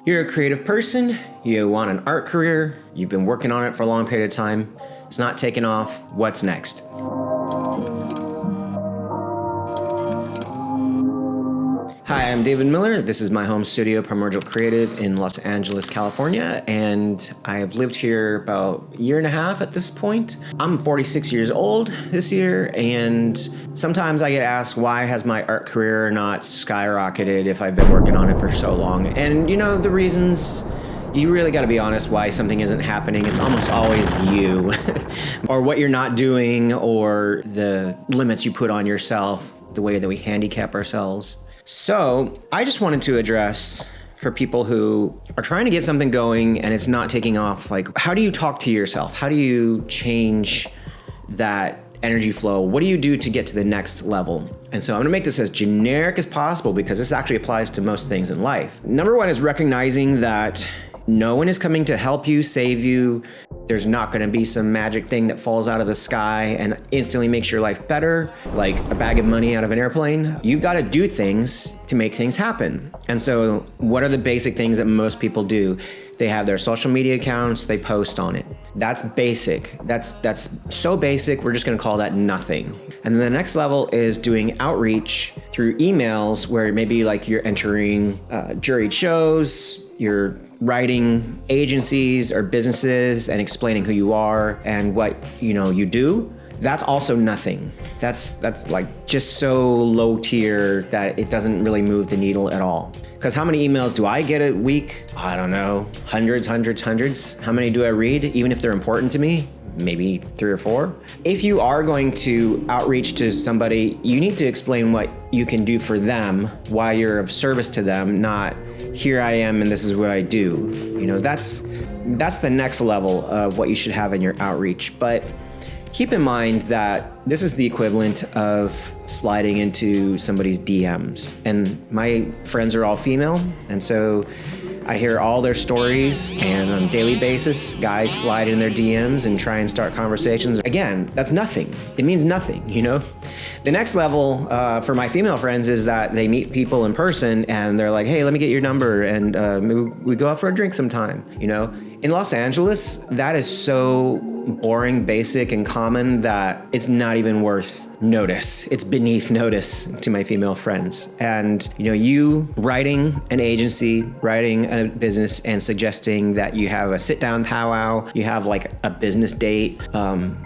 You're a creative person, you want an art career, you've been working on it for a long period of time, it's not taking off, what's next? Hi, I'm David Miller. This is my home studio, Primordial Creative in Los Angeles, California, and I've lived here about a year and a half at this point. I'm 46 years old this year, and sometimes I get asked, why has my art career not skyrocketed if I've been working on it for so long? And you know, the reasons, you really got to be honest why something isn't happening. It's almost always you or what you're not doing or the limits you put on yourself, the way that we handicap ourselves. So I just wanted to address for people who are trying to get something going and it's not taking off, like, how do you talk to yourself? How do you change that energy flow? What do you do to get to the next level? And so I'm gonna make this as generic as possible because this actually applies to most things in life. Number one is recognizing that no one is coming to help you, save you. There's not gonna be some magic thing that falls out of the sky and instantly makes your life better, like a bag of money out of an airplane. You've gotta do things to make things happen. And so what are the basic things that most people do? They have their social media accounts, they post on it. That's basic. That's so basic, we're just gonna call that nothing. And then the next level is doing outreach through emails where maybe like you're entering juried shows, you're writing agencies or businesses and explaining who you are and what you do. That's also nothing. That's like just so low tier that it doesn't really move the needle at all. Because how many emails do I get a week? I don't know, hundreds. How many do I read, even if they're important to me? Maybe 3 or 4. If you are going to outreach to somebody, you need to explain what you can do for them, why you're of service to them, not here I am and this is what I do. That's the next level of what you should have in your outreach. But keep in mind that this is the equivalent of sliding into somebody's DMs. And my friends are all female, and so I hear all their stories, and on a daily basis, guys slide in their DMs and try and start conversations. Again, that's nothing. It means nothing, The next level for my female friends is that they meet people in person and they're like, hey, let me get your number and maybe we go out for a drink sometime, In Los Angeles, that is so boring, basic, and common that it's not even worth notice. It's beneath notice to my female friends. And you writing an agency, writing a business and suggesting that you have a sit down powwow, you have like a business date.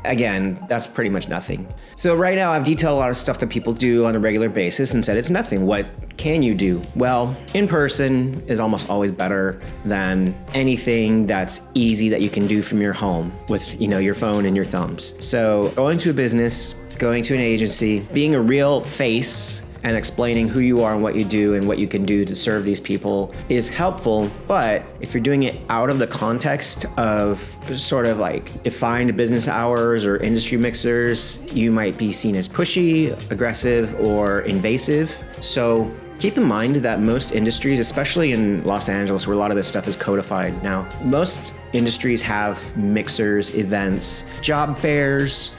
Again, that's pretty much nothing. So right now I've detailed a lot of stuff that people do on a regular basis and said it's nothing. What can you do? Well, in person is almost always better than anything that's easy that you can do from your home with your phone and your thumbs. So going to a business, going to an agency, being a real face and explaining who you are and what you do and what you can do to serve these people is helpful. But if you're doing it out of the context of sort of like defined business hours or industry mixers, you might be seen as pushy, aggressive, or invasive. So keep in mind that most industries, especially in Los Angeles where a lot of this stuff is codified now, most industries have mixers, events, job fairs,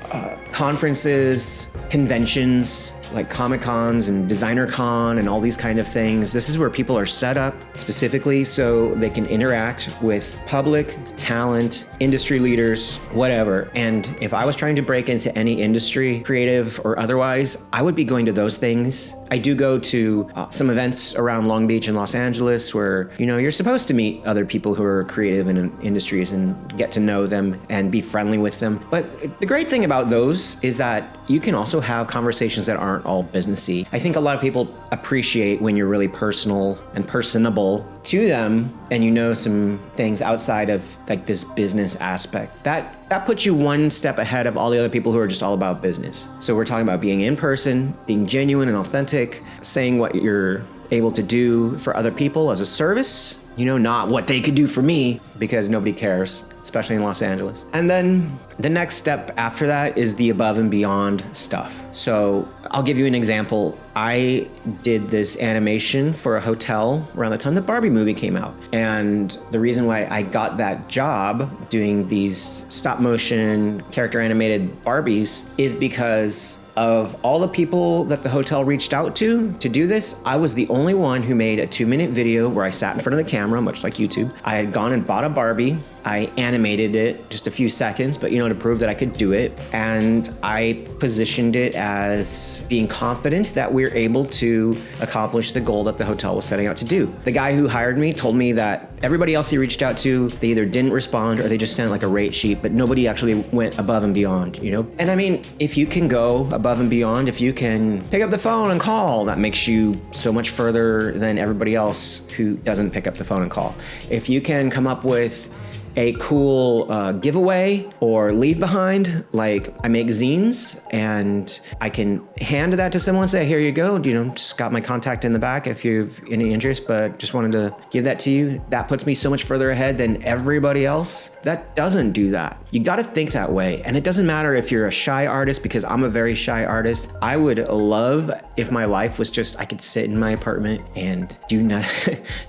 conferences, conventions, like Comic-Cons and Designer Con and all these kind of things. This is where people are set up specifically so they can interact with public, talent, industry leaders, whatever. And if I was trying to break into any industry, creative or otherwise, I would be going to those things. I do go to some events around Long Beach and Los Angeles where, you're supposed to meet other people who are creative in industries and get to know them and be friendly with them. But the great thing about those is that you can also have conversations that aren't all businessy. I think a lot of people appreciate when you're really personal and personable to them and some things outside of like this business aspect. That puts you one step ahead of all the other people who are just all about business. So we're talking about being in person, being genuine and authentic, saying what you're able to do for other people as a service, not what they could do for me, because nobody cares, especially in Los Angeles. And then the next step after that is the above and beyond stuff. So I'll give you an example. I did this animation for a hotel around the time the Barbie movie came out. And the reason why I got that job doing these stop motion character animated Barbies is because of all the people that the hotel reached out to do this, I was the only one who made a 2-minute video where I sat in front of the camera, much like YouTube. I had gone and bought a Barbie. I animated it just a few seconds, but to prove that I could do it. And I positioned it as being confident that we're able to accomplish the goal that the hotel was setting out to do. The guy who hired me told me that everybody else he reached out to, they either didn't respond or they just sent like a rate sheet, but nobody actually went above and beyond, And I mean, if you can go above and beyond, if you can pick up the phone and call, that makes you so much further than everybody else who doesn't pick up the phone and call. If you can come up with a cool giveaway or leave behind, like I make zines and I can hand that to someone, say, here you go, just got my contact in the back if you've any interest, but just wanted to give that to you. That puts me so much further ahead than everybody else that doesn't do that. You got to think that way. And it doesn't matter if you're a shy artist, because I'm a very shy artist. I would love if my life was just, I could sit in my apartment and do not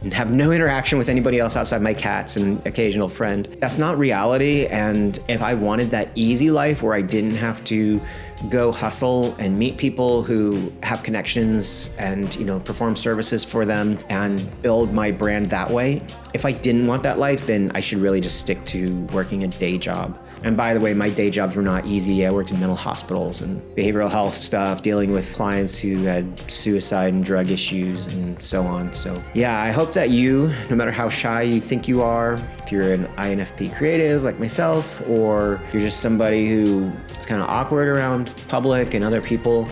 and have no interaction with anybody else outside my cats and occasional friends. That's not reality. And if I wanted that easy life where I didn't have to go hustle and meet people who have connections and, perform services for them and build my brand that way, if I didn't want that life, then I should really just stick to working a day job. And by the way, my day jobs were not easy. I worked in mental hospitals and behavioral health stuff, dealing with clients who had suicide and drug issues and so on. So yeah, I hope that you, no matter how shy you think you are, if you're an INFP creative like myself, or you're just somebody who is kind of awkward around public and other people,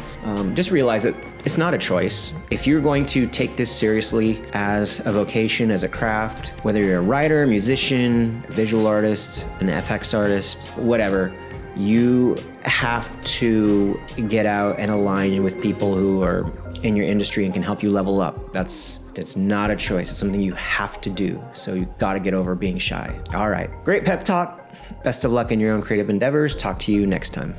just realize that it's not a choice. If you're going to take this seriously as a vocation, as a craft, whether you're a writer, musician, visual artist, an FX artist, whatever, you have to get out and align with people who are in your industry and can help you level up. That's not a choice. It's something you have to do. So you got to get over being shy. All right, great pep talk. Best of luck in your own creative endeavors. Talk to you next time.